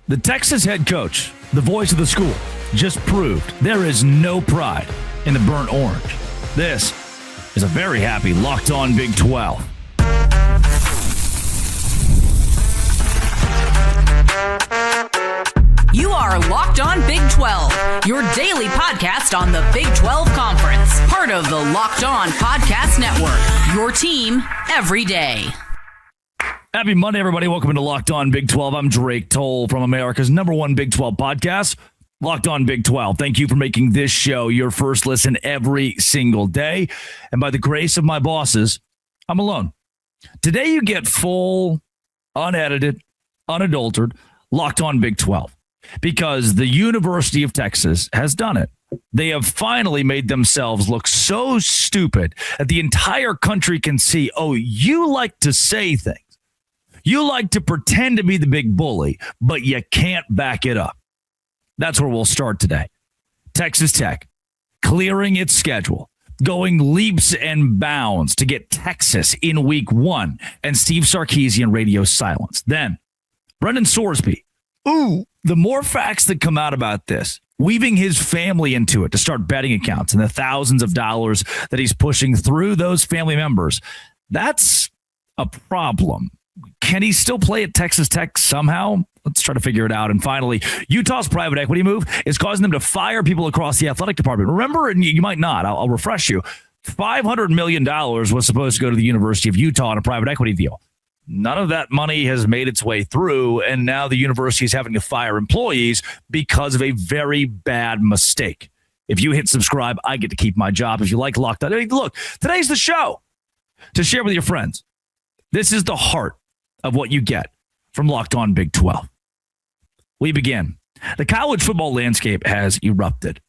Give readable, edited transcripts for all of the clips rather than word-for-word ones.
The Texas head coach, the voice of the school, just proved there is no pride in the burnt orange. This is a very happy Locked On Big 12. You are Locked On Big 12, your daily podcast on the Big 12 Conference. Part of the Locked On Podcast Network, your team every day. Happy Monday, everybody. Welcome to Locked On Big 12. I'm Drake Toll from America's #1 Big 12 podcast, Locked On Big 12. Thank you for making this show your first listen every single day. And by the grace of my bosses, I'm alone. Today you get full, unedited, unadulterated, Locked On Big 12. Because the University of Texas has done it. They have finally made themselves look so stupid that the entire country can see, oh, you like to say things. You like to pretend to be the big bully, but you can't back it up. That's where we'll start today. Texas Tech clearing its schedule, going leaps and bounds to get Texas in week 1, and Steve Sarkisian radio silence. Then Brendan Sorsby. Ooh, the more facts that come out about this, weaving his family into it to start betting accounts and the thousands of dollars that he's pushing through those family members, that's a problem. Can he still play at Texas Tech somehow? Let's try to figure it out. And finally, Utah's private equity move is causing them to fire people across the athletic department. Remember, and you might not, I'll refresh you, $500 million was supposed to go to the University of Utah on a private equity deal. None of that money has made its way through, and now the university is having to fire employees because of a very bad mistake. If you hit subscribe, I get to keep my job. If you like Locked On, look, today's the show to share with your friends. This is the heart of what you get from Locked On Big 12. We begin. The college football landscape has erupted.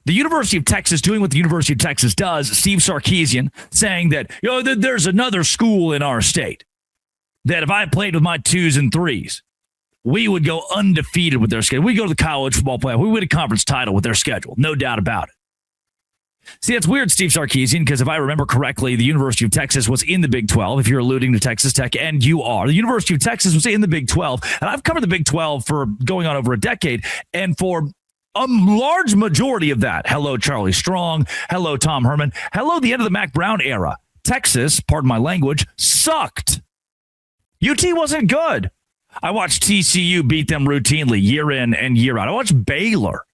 The University of Texas doing what the University of Texas does, Steve Sarkisian saying that there's another school in our state that if I played with my 2s and 3s, we would go undefeated with their schedule. We go to the college football playoff. We win a conference title with their schedule. No doubt about it. See, that's weird, Steve Sarkisian, because if I remember correctly, the University of Texas was in the Big 12, if you're alluding to Texas Tech, and you are. The University of Texas was in the Big 12, and I've covered the Big 12 for going on over a decade, and for a large majority of that, hello, Charlie Strong, hello, Tom Herman, hello, the end of the Mac Brown era, Texas, pardon my language, sucked. UT wasn't good. I watched TCU beat them routinely year in and year out. I watched Baylor,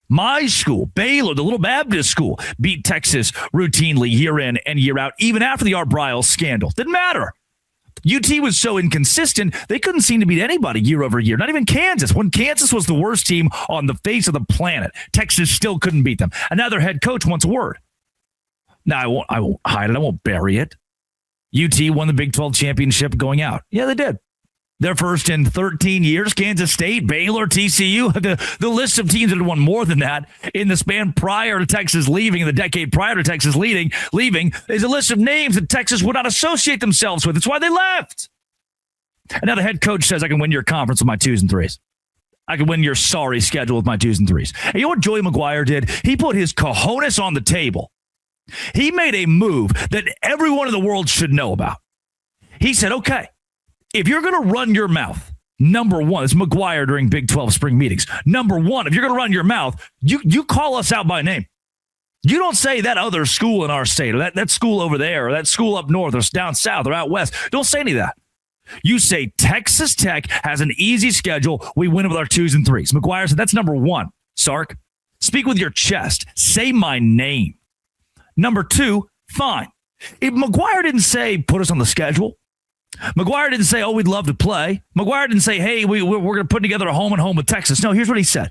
my school, Baylor, the little Baptist school, beat Texas routinely year in and year out, even after the Art Briles scandal. Didn't matter. UT was so inconsistent, they couldn't seem to beat anybody year over year, not even Kansas. When Kansas was the worst team on the face of the planet, Texas still couldn't beat them. And now their head coach wants a word. Now, I won't hide it. I won't bury it. UT won the Big 12 championship going out. Yeah, they did. Their first in 13 years. Kansas State, Baylor, TCU. The list of teams that had won more than that in the span prior to Texas leaving, in the decade prior to Texas leaving, is a list of names that Texas would not associate themselves with. That's why they left. And now the head coach says, I can win your conference with my 2s and 3s. I can win your sorry schedule with my 2s and 3s. And you know what Joey McGuire did? He put his cojones on the table. He made a move that everyone in the world should know about. He said, okay, if you're going to run your mouth, number one, it's McGuire during Big 12 spring meetings. Number one, if you're going to run your mouth, you call us out by name. You don't say that other school in our state or that school over there or that school up north or down south or out west. Don't say any of that. You say Texas Tech has an easy schedule. We win it with our 2s and 3s. McGuire said, that's number one. Sark, speak with your chest. Say my name. Number two, fine. If McGuire didn't say, put us on the schedule. McGuire didn't say, oh, we'd love to play. McGuire didn't say, hey, we're going to put together a home and home with Texas. No, here's what he said.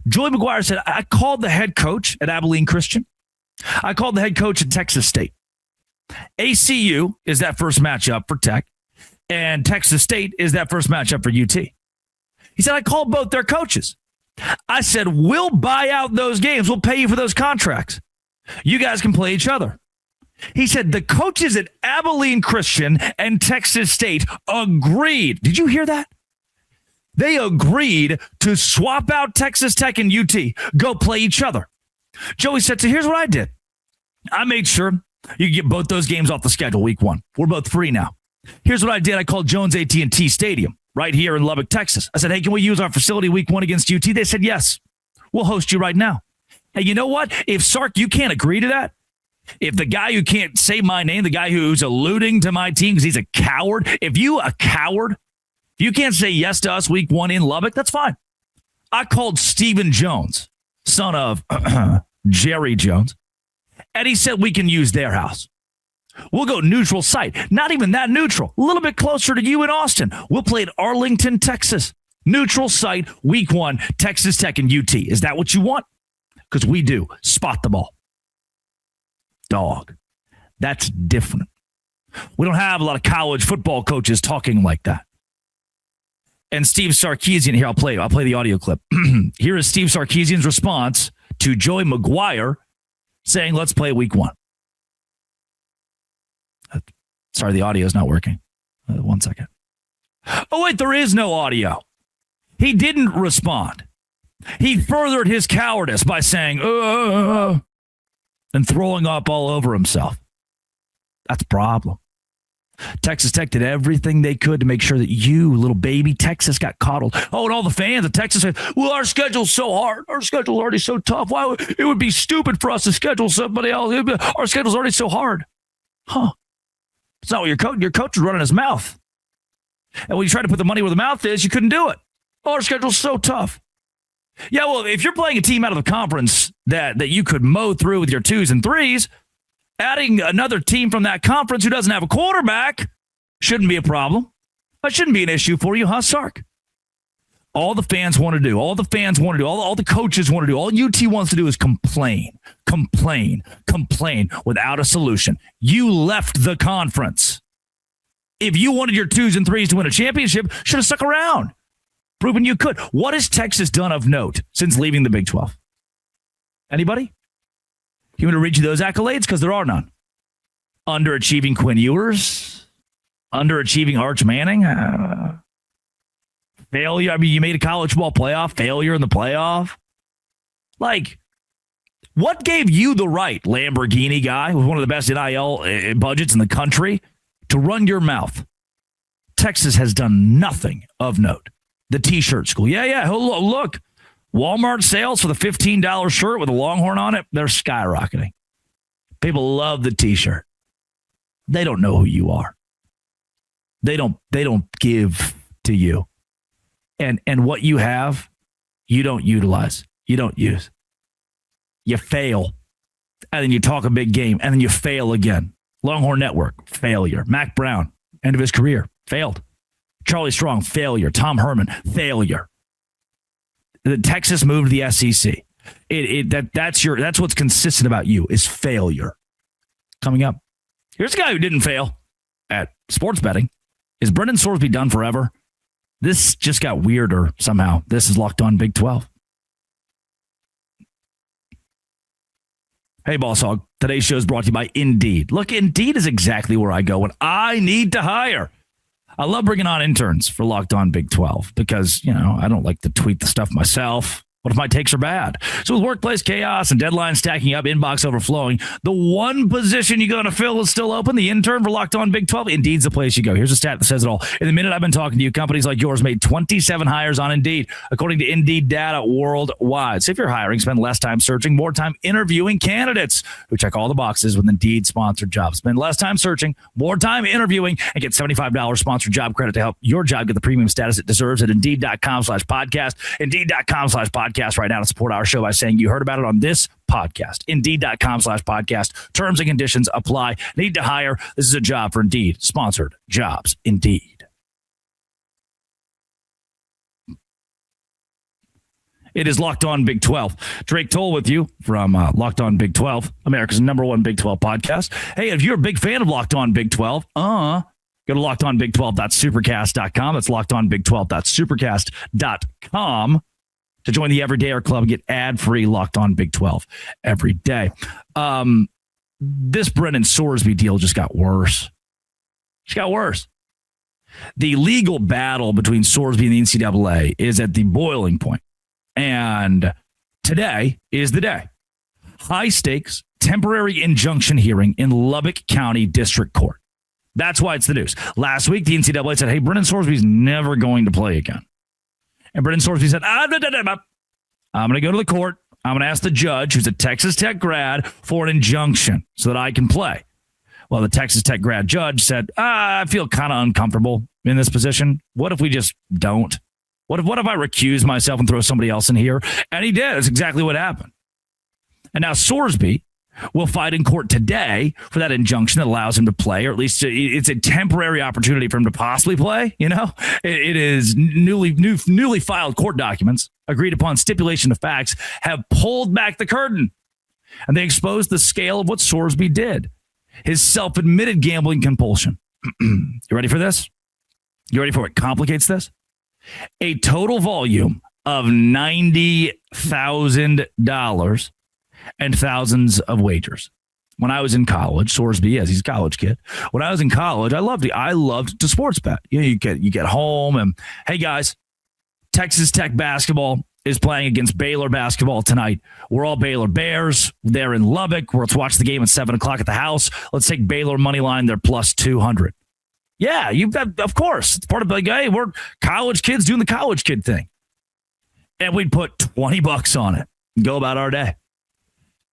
Joey McGuire said, I called the head coach at Abilene Christian. I called the head coach at Texas State. ACU is that first matchup for Tech, and Texas State is that first matchup for UT. He said, I called both their coaches. I said, we'll buy out those games. We'll pay you for those contracts. You guys can play each other. He said the coaches at Abilene Christian and Texas State agreed. Did you hear that? They agreed to swap out Texas Tech and UT, go play each other. Joey said, so here's what I did. I made sure you get both those games off the schedule week one. We're both free now. Here's what I did. I called Jones AT&T Stadium. right here in Lubbock, Texas. I said, hey, can we use our facility week 1 against UT? They said, yes, we'll host you right now. Hey, you know what? If Sark, you can't agree to that. If the guy who can't say my name, the guy who's alluding to my team because he's a coward, if you can't say yes to us week 1 in Lubbock, that's fine. I called Stephen Jones, son of Jerry Jones, and he said we can use their house. We'll go neutral site. Not even that neutral. A little bit closer to you in Austin. We'll play at Arlington, Texas. Neutral site, week 1, Texas Tech and UT. Is that what you want? Because we do. Spot the ball. Dog. That's different. We don't have a lot of college football coaches talking like that. And Steve Sarkisian, here, I'll play the audio clip. Here is Steve Sarkisian's response to Joey McGuire saying, let's play week 1. Sorry, the audio is not working. 1 second. Oh, wait, there is no audio. He didn't respond. He furthered his cowardice by saying, and throwing up all over himself. That's a problem. Texas Tech did everything they could to make sure that you, little baby Texas, got coddled. Oh, and all the fans of Texas said, well, our schedule's so hard. Our schedule's already so tough. It would be stupid for us to schedule somebody else. Our schedule's already so hard. Huh. It's not what your coach is running his mouth. And when you try to put the money where the mouth is, you couldn't do it. Oh, our schedule's so tough. Yeah, well, if you're playing a team out of the conference that you could mow through with your 2s and 3s, adding another team from that conference who doesn't have a quarterback shouldn't be a problem. That shouldn't be an issue for you, huh, Sark? All the fans want to do, all the coaches want to do, all UT wants to do is complain without a solution. You left the conference. If you wanted your 2s and 3s to win a championship, should have stuck around. Proven you could. What has Texas done of note since leaving the Big 12? Anybody? You want to read you those accolades? Because there are none. Underachieving Quinn Ewers. Underachieving Arch Manning. Failure. I mean, you made a college football playoff. Failure in the playoff. Like, what gave you the right, Lamborghini guy, with one of the best NIL budgets in the country, to run your mouth? Texas has done nothing of note. The T-shirt school. Yeah. Look. Walmart sales for the $15 shirt with a Longhorn on it, they're skyrocketing. People love the T-shirt. They don't know who you are. They don't give to you. And what you have, you don't utilize. You don't use. You fail. And then you talk a big game, and then you fail again. Longhorn Network, failure. Mac Brown, end of his career, failed. Charlie Strong, failure. Tom Herman, failure. The Texas moved to the SEC. That's what's consistent about you is failure. Coming up, here's a guy who didn't fail at sports betting. Is Brendan Sorsby done forever? This just got weirder somehow. This is Locked On Big 12. Hey, Boss Hog. Today's show is brought to you by Indeed. Look, Indeed is exactly where I go when I need to hire. I love bringing on interns for Locked On Big 12 because, I don't like to tweet the stuff myself. What if my takes are bad? So with workplace chaos and deadlines stacking up, inbox overflowing, the one position you're going to fill is still open. The intern for Locked On Big 12. Indeed's the place you go. Here's a stat that says it all. In the minute I've been talking to you, companies like yours made 27 hires on Indeed, according to Indeed data worldwide. So if you're hiring, spend less time searching, more time interviewing candidates who check all the boxes with Indeed sponsored jobs. Spend less time searching, more time interviewing, and get $75 sponsored job credit to help your job get the premium status it deserves at Indeed.com/podcast. Indeed.com/podcast right now to support our show by saying you heard about it on this podcast. Indeed.com/podcast. Terms and conditions apply. Need to hire. This is a job for Indeed. Sponsored jobs. Indeed. It is Locked On Big 12. Drake Toll with you from Locked On Big 12, America's #1 Big 12 podcast. Hey, if you're a big fan of Locked On Big 12, go to lockedonbig12.supercast.com. That's lockedonbig12.supercast.com. to join the Everydayer Club and get ad-free Locked On Big 12 every day. This Brendan Sorsby deal just got worse. The legal battle between Sorsby and the NCAA is at the boiling point. And today is the day. High-stakes temporary injunction hearing in Lubbock County District Court. That's why it's the news. Last week, the NCAA said, hey, Brennan Sorsby's never going to play again. And Brennan Sorsby said, I'm going to go to the court. I'm going to ask the judge, who's a Texas Tech grad, for an injunction so that I can play. Well, the Texas Tech grad judge said, I feel kind of uncomfortable in this position. What if we just don't? What if I recuse myself and throw somebody else in here? And he did. That's exactly what happened. And now Sorsby will fight in court today for that injunction that allows him to play, or at least it's a temporary opportunity for him to possibly play. You know, it is newly filed court documents, agreed upon stipulation of facts, have pulled back the curtain, and they exposed the scale of what Sorsby did, his self-admitted gambling compulsion. You ready for this? You ready for what complicates this? A total volume of $90,000 and thousands of wagers. When I was in college, Sorsby, he's a college kid. When I was in college, I loved to sports bet. You get home and, hey guys, Texas Tech basketball is playing against Baylor basketball tonight. We're all Baylor Bears. They're in Lubbock. Let's watch the game at 7:00 at the house. Let's take Baylor money line. They're plus 200. Yeah, of course. It's part of like, hey, we're college kids doing the college kid thing. And we'd put $20 on it and go about our day.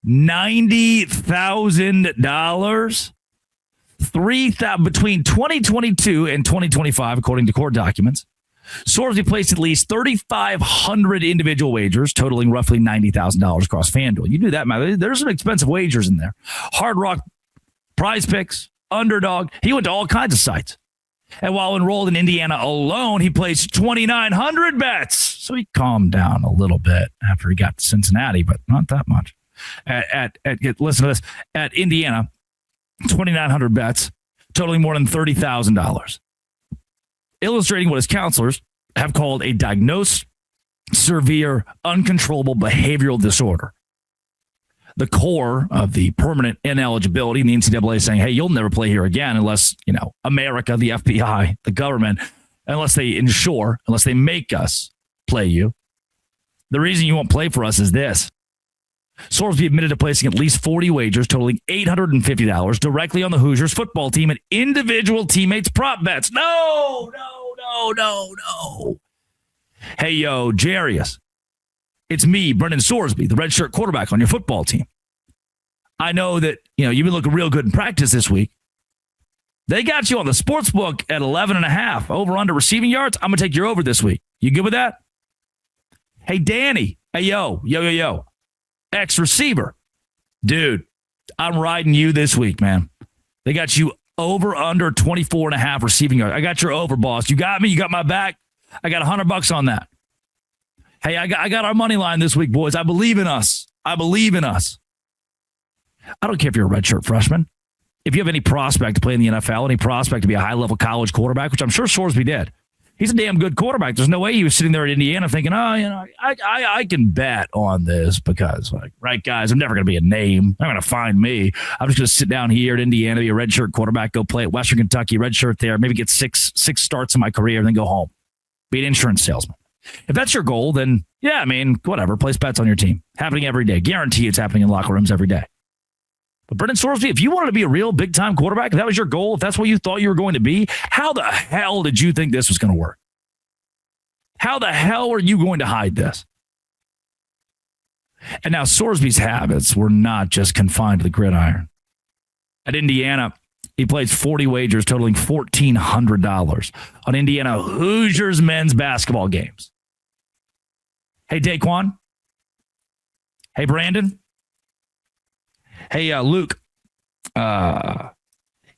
$90,000 between 2022 and 2025, according to court documents. Sorsby placed at least 3,500 individual wagers, totaling roughly $90,000 across FanDuel. You do that, man. There's some expensive wagers in there. Hard Rock, Prize Picks, Underdog. He went to all kinds of sites. And while enrolled in Indiana alone, he placed 2,900 bets. So he calmed down a little bit after he got to Cincinnati, but not that much. Listen to this. At Indiana, 2,900 bets, totaling more than $30,000. Illustrating what his counselors have called a diagnosed, severe, uncontrollable behavioral disorder. The core of the permanent ineligibility in the NCAA saying, hey, you'll never play here again unless, America, the FBI, the government, unless they make us play you. The reason you won't play for us is this. Sorsby admitted to placing at least 40 wagers totaling $850 directly on the Hoosiers football team and individual teammates' prop bets. No. Hey, yo, Jarius. It's me, Brennan Sorsby, the redshirt quarterback on your football team. I know that, you've been looking real good in practice this week. They got you on the sports book at 11.5 over under receiving yards. I'm going to take your over this week. You good with that? Hey, Danny. Hey, yo. Ex-receiver. Dude, I'm riding you this week, man. They got you over under 24.5 receiving yards. I got your over, boss. You got me. You got my back. I got $100 on that. Hey, I got our money line this week, boys. I believe in us. I don't care if you're a redshirt freshman. If you have any prospect to play in the NFL, any prospect to be a high-level college quarterback, which I'm sure Sorsby did. He's a damn good quarterback. There's no way he was sitting there at Indiana thinking, I can bet on this because, right, guys, I'm never going to be a name. They're going to find me. I'm just going to sit down here at Indiana, be a redshirt quarterback, go play at Western Kentucky, redshirt there, maybe get six starts in my career, and then go home. Be an insurance salesman. If that's your goal, then, yeah, whatever. Place bets on your team. Happening every day. Guarantee it's happening in locker rooms every day. But Brennan Sorsby, if you wanted to be a real big-time quarterback, if that was your goal, if that's what you thought you were going to be, how the hell did you think this was going to work? How the hell are you going to hide this? And now Sorsby's habits were not just confined to the gridiron. At Indiana, he plays 40 wagers totaling $1,400 on Indiana Hoosiers men's basketball games. Hey, Daquan. Hey, Brandon. Hey, Luke. I've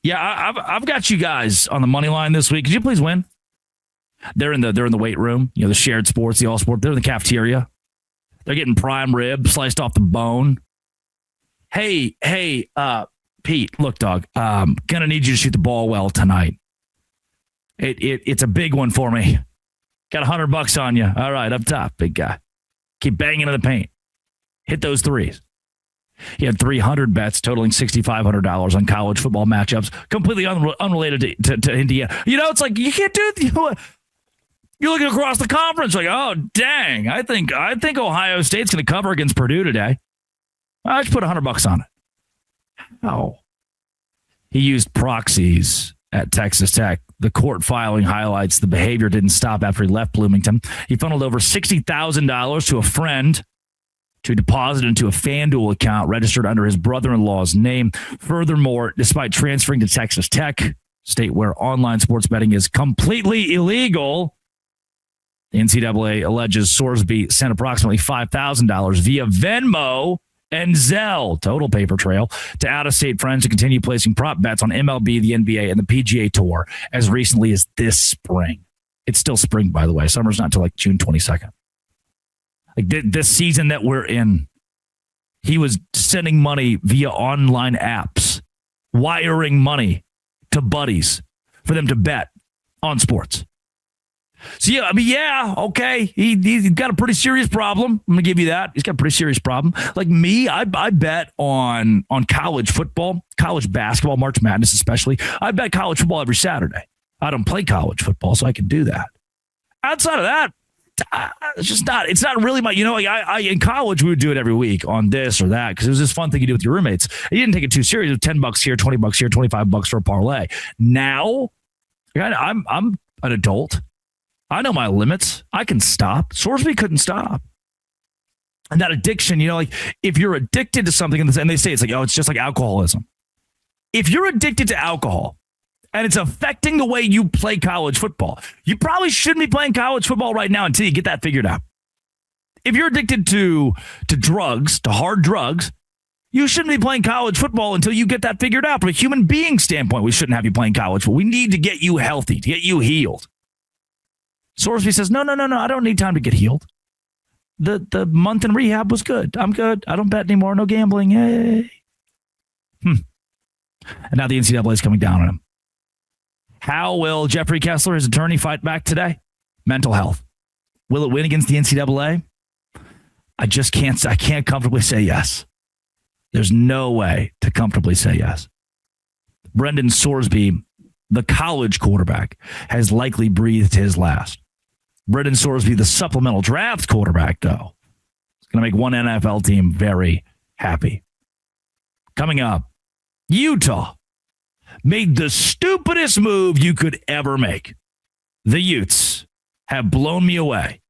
got you guys on the money line this week. Could you please win? They're in the weight room, the shared sports, the all sport. They're in the cafeteria. They're getting prime rib sliced off the bone. Hey, Pete, look, dog, gonna need you to shoot the ball well tonight. It's a big one for me. Got $100 on you. All right, up top, big guy. Keep banging in the paint. Hit those threes. He had 300 bets totaling $6,500 on college football matchups, completely unrelated to Indiana. It's like you can't do it. You're looking across the conference like, oh, dang, I think Ohio State's going to cover against Purdue today. I just put $100 on it. Oh. He used proxies at Texas Tech. The court filing highlights the behavior didn't stop after he left Bloomington. He funneled over $60,000 to a friend to deposit into a FanDuel account registered under his brother-in-law's name. Furthermore, despite transferring to Texas Tech, state where online sports betting is completely illegal, the NCAA alleges Sorsby sent approximately $5,000 via Venmo and Zelle, total paper trail, to out-of-state friends to continue placing prop bets on MLB, the NBA, and the PGA Tour as recently as this spring. It's still spring, by the way. Summer's not until like June 22nd. Like this season that we're in, he was sending money via online apps, wiring money to buddies for them to bet on sports. So, okay. He's got a pretty serious problem. I'm going to give you that. He's got a pretty serious problem. Like me, I bet on college football, college basketball, March Madness especially. I bet college football every Saturday. I don't play college football, so I can do that. Outside of that, it's not really my, in college, we would do it every week on this or that because it was this fun thing you do with your roommates. You didn't take it too serious. It was $10 here, $20 here, $25 for a parlay. Now, I'm an adult. I know my limits. I can stop. Sorsby couldn't stop. And that addiction, if you're addicted to something, and they say it's like, it's just like alcoholism. If you're addicted to alcohol and it's affecting the way you play college football, you probably shouldn't be playing college football right now until you get that figured out. If you're addicted to drugs, to hard drugs, you shouldn't be playing college football until you get that figured out. From a human being standpoint, we shouldn't have you playing college football. We need to get you healthy, to get you healed. Sorsby says, no, I don't need time to get healed. The month in rehab was good. I'm good. I don't bet anymore. No gambling. Yay. And now the NCAA is coming down on him. How will Jeffrey Kessler, his attorney, fight back today? Mental health. Will it win against the NCAA? I can't comfortably say yes. There's no way to comfortably say yes. Brendan Sorsby, the college quarterback, has likely breathed his last. Brendan Sorsby, the supplemental draft quarterback, though, is going to make one NFL team very happy. Coming up, Utah made the stupidest move you could ever make. The Utes have blown me away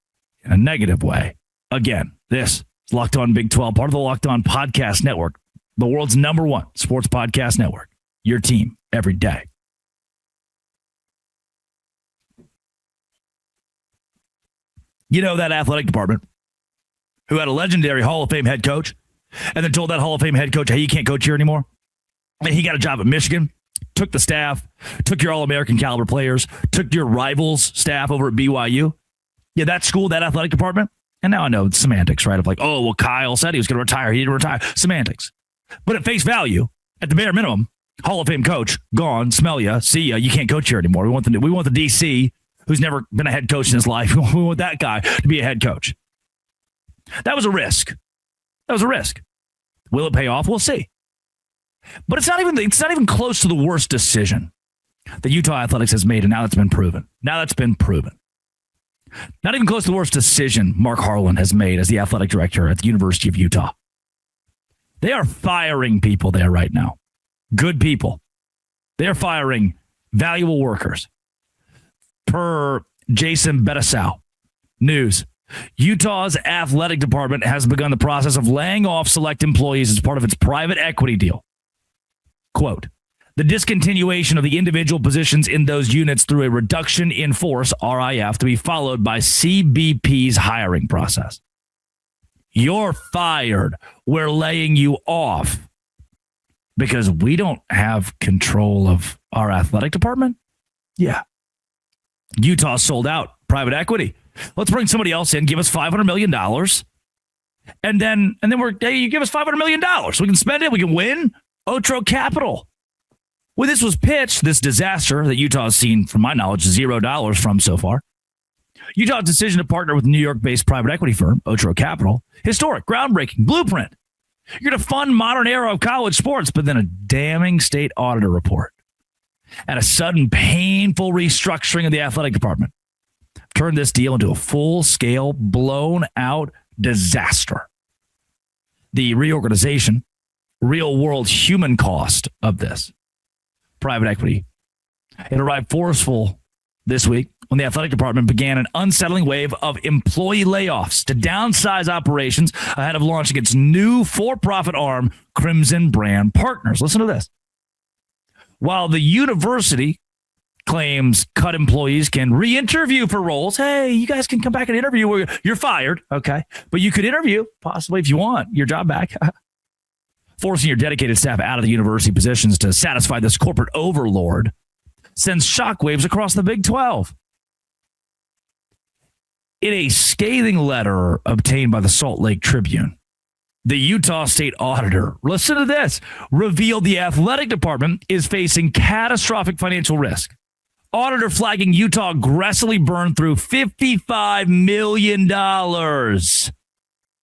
in a negative way. Again, this is Locked On Big 12, part of the Locked On Podcast Network, the world's #1 sports podcast network. Your team every day. That athletic department who had a legendary Hall of Fame head coach and then told that Hall of Fame head coach, hey, you can't coach here anymore. And he got a job at Michigan, took the staff, took your All-American caliber players, took your rivals staff over at BYU. Yeah, that school, that athletic department. And now I know it's semantics, right? Of like, Kyle said he was going to retire. He didn't retire. Semantics. But at face value, at the bare minimum, Hall of Fame coach, gone, smell ya, see ya, you can't coach here anymore. We want the DC who's never been a head coach in his life. We want that guy to be a head coach. That was a risk. Will it pay off? We'll see. But it's not even close to the worst decision that Utah Athletics has made, and now that's been proven. Not even close to the worst decision Mark Harlan has made as the athletic director at the University of Utah. They are firing people there right now. Good people. They're firing valuable workers. Per Jason Betasau, News, Utah's athletic department has begun the process of laying off select employees as part of its private equity deal. Quote, the discontinuation of the individual positions in those units through a reduction in force, RIF, to be followed by CBP's hiring process. You're fired. We're laying you off because we don't have control of our athletic department? Yeah. Utah sold out private equity. Let's bring somebody else in, give us $500 million. And then you give us $500 million. We can spend it. We can win. Otro Capital. When this was pitched, this disaster that Utah has seen, from my knowledge, $0 from so far. Utah's decision to partner with New York-based private equity firm, Otro Capital. Historic, groundbreaking, blueprint. You're going to fund modern era of college sports, but then a damning state auditor report and a sudden painful restructuring of the athletic department turned this deal into a full-scale, blown-out disaster. The reorganization, real-world human cost of this, private equity It arrived forceful this week when the athletic department began an unsettling wave of employee layoffs to downsize operations ahead of launching its new for-profit arm, Crimson Brand Partners. Listen to this. While the university claims cut employees can re-interview for roles, hey, you guys can come back and interview. You're fired, okay? But you could interview, possibly, if you want your job back. Forcing your dedicated staff out of the university positions to satisfy this corporate overlord sends shockwaves across the Big 12. In a scathing letter obtained by the Salt Lake Tribune, the Utah State Auditor, listen to this, revealed the athletic department is facing catastrophic financial risk. Auditor flagging Utah aggressively burned through $55 million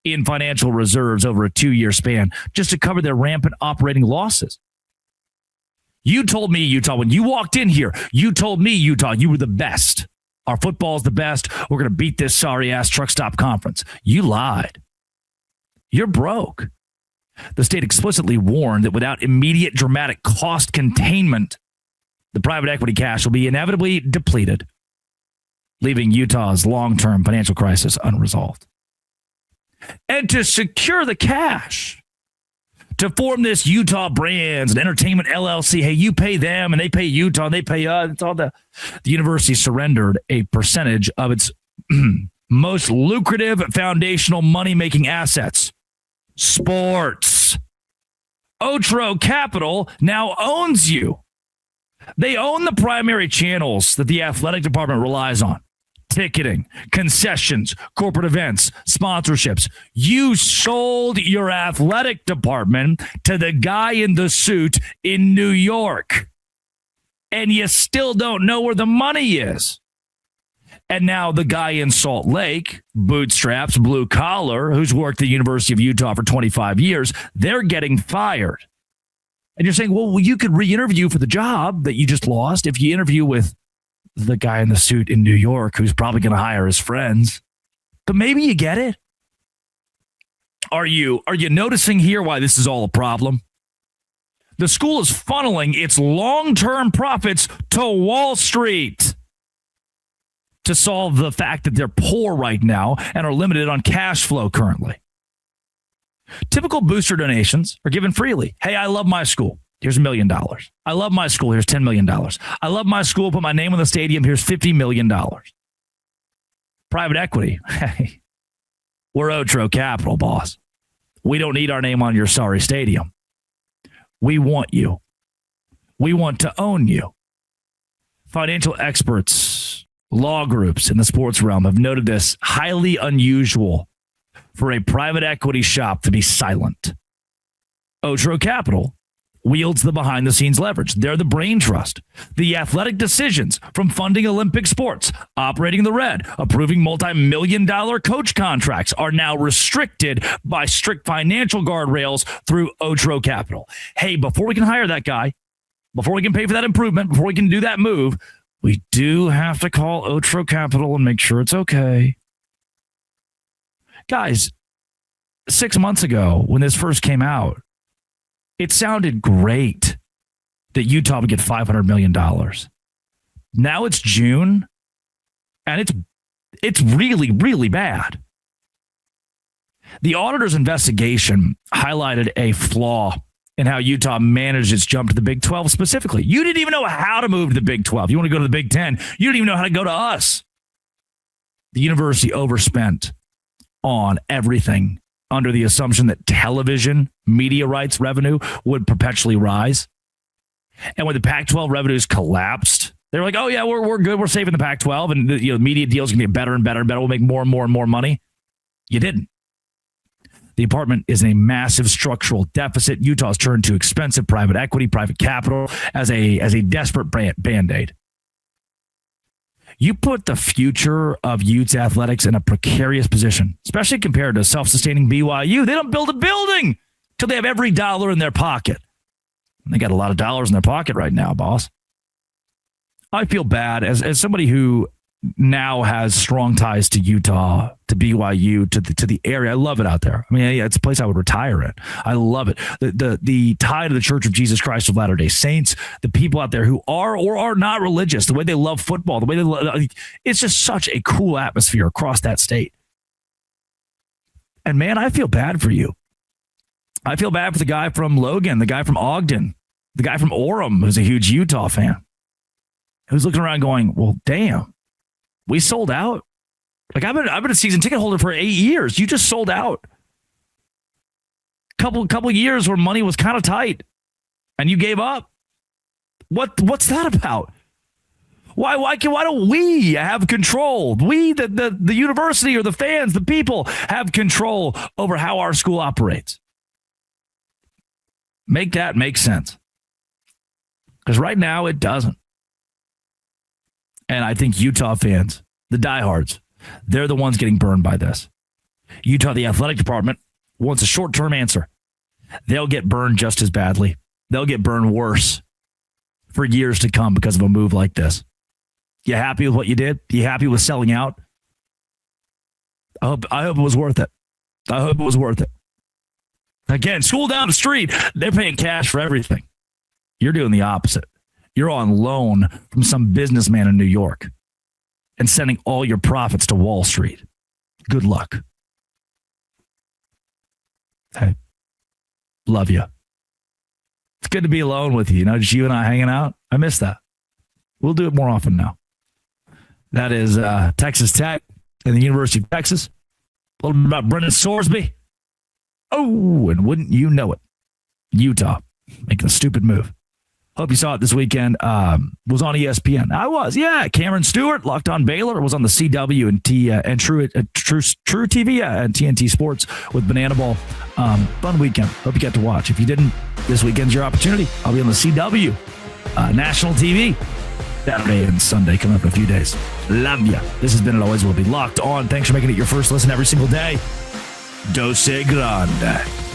in financial reserves over a 2-year span just to cover their rampant operating losses. You told me, Utah, when you walked in here, you told me, Utah, you were the best. Our football's the best. We're going to beat this sorry-ass truck stop conference. You lied. You're broke. The state explicitly warned that without immediate dramatic cost containment, the private equity cash will be inevitably depleted, leaving Utah's long-term financial crisis unresolved. And to secure the cash, to form this Utah Brands and Entertainment LLC, hey, you pay them and they pay Utah and they pay us. It's all the university surrendered a percentage of its most lucrative foundational money-making assets, sports. Otro Capital now owns you. They own the primary channels that the athletic department relies on. Ticketing, concessions, corporate events, sponsorships. You sold your athletic department to the guy in the suit in New York. And you still don't know where the money is. And now the guy in Salt Lake, bootstraps, blue collar, who's worked at the University of Utah for 25 years, they're getting fired. And you're saying, well, you could re-interview for the job that you just lost if you interview with the guy in the suit in New York who's probably going to hire his friends. But maybe you get it. Are you noticing here why this is all a problem? The school is funneling its long-term profits to Wall Street to solve the fact that they're poor right now and are limited on cash flow currently. Typical booster donations are given freely. Hey, I love my school. Here's $1 million. I love my school. Here's $10 million. I love my school. Put my name on the stadium. Here's $50 million. Private equity. Hey, we're Otro Capital, boss. We don't need our name on your sorry stadium. We want you. We want to own you. Financial experts, law groups in the sports realm have noted this highly unusual for a private equity shop to be silent. Otro Capital wields the behind-the-scenes leverage. They're the brain trust. The athletic decisions from funding Olympic sports, operating the red, approving multi-million-dollar coach contracts are now restricted by strict financial guardrails through Otro Capital. Hey, before we can hire that guy, before we can pay for that improvement, before we can do that move, we do have to call Otro Capital and make sure it's okay. Guys, 6 months ago when this first came out, it sounded great that Utah would get $500 million. Now it's June, and it's really, really bad. The auditor's investigation highlighted a flaw in how Utah managed its jump to the Big 12 specifically. You didn't even know how to move to the Big 12. You want to go to the Big 10. You didn't even know how to go to us. The university overspent on everything under the assumption that television media rights revenue would perpetually rise. And when the Pac-12 revenues collapsed, they were like, oh, yeah, we're good. We're saving the Pac-12. And the media deals can get better and better and better. We'll make more and more and more money. You didn't. The department is in a massive structural deficit. Utah's turned to expensive private equity, private capital as a desperate Band-Aid. You put the future of Utes athletics in a precarious position, especially compared to self-sustaining BYU. They don't build a building till they have every dollar in their pocket. They got a lot of dollars in their pocket right now, boss. I feel bad as somebody who now has strong ties to Utah, to BYU, to the area. I love it out there. I mean, it's a place I would retire in. I love it. The tie to the Church of Jesus Christ of Latter-day Saints, the people out there who are or are not religious, the way they love football, the way they love, it's just such a cool atmosphere across that state. And man, I feel bad for you. I feel bad for the guy from Logan, the guy from Ogden, the guy from Orem, who's a huge Utah fan, who's looking around going, well, damn. We sold out. Like I've been a season ticket holder for 8 years. You just sold out. Couple years where money was kind of tight, and you gave up. What's that about? Why don't we have control? We, the university or the fans, the people, have control over how our school operates. Make that make sense. Because right now it doesn't. And I think Utah fans, the diehards, they're the ones getting burned by this. Utah, the athletic department, wants a short-term answer. They'll get burned just as badly. They'll get burned worse for years to come because of a move like this. You happy with what you did? You happy with selling out? I hope it was worth it. I hope it was worth it. Again, school down the street, they're paying cash for everything. You're doing the opposite. You're on loan from some businessman in New York and sending all your profits to Wall Street. Good luck. Hey, love you. It's good to be alone with you. Just you and I hanging out. I miss that. We'll do it more often now. That is Texas Tech and the University of Texas. A little bit about Brendan Sorsby. Oh, and wouldn't you know it, Utah making a stupid move. Hope you saw it this weekend. Was on ESPN. I was, yeah. Cameron Stewart, Locked On Baylor, was on the CW and True TV and TNT Sports with Banana Ball. Fun weekend. Hope you got to watch. If you didn't, this weekend's your opportunity. I'll be on the CW, national TV, Saturday and Sunday, coming up in a few days. Love ya. This has been and always will be Locked On. Thanks for making it your first listen every single day. Dose Grande.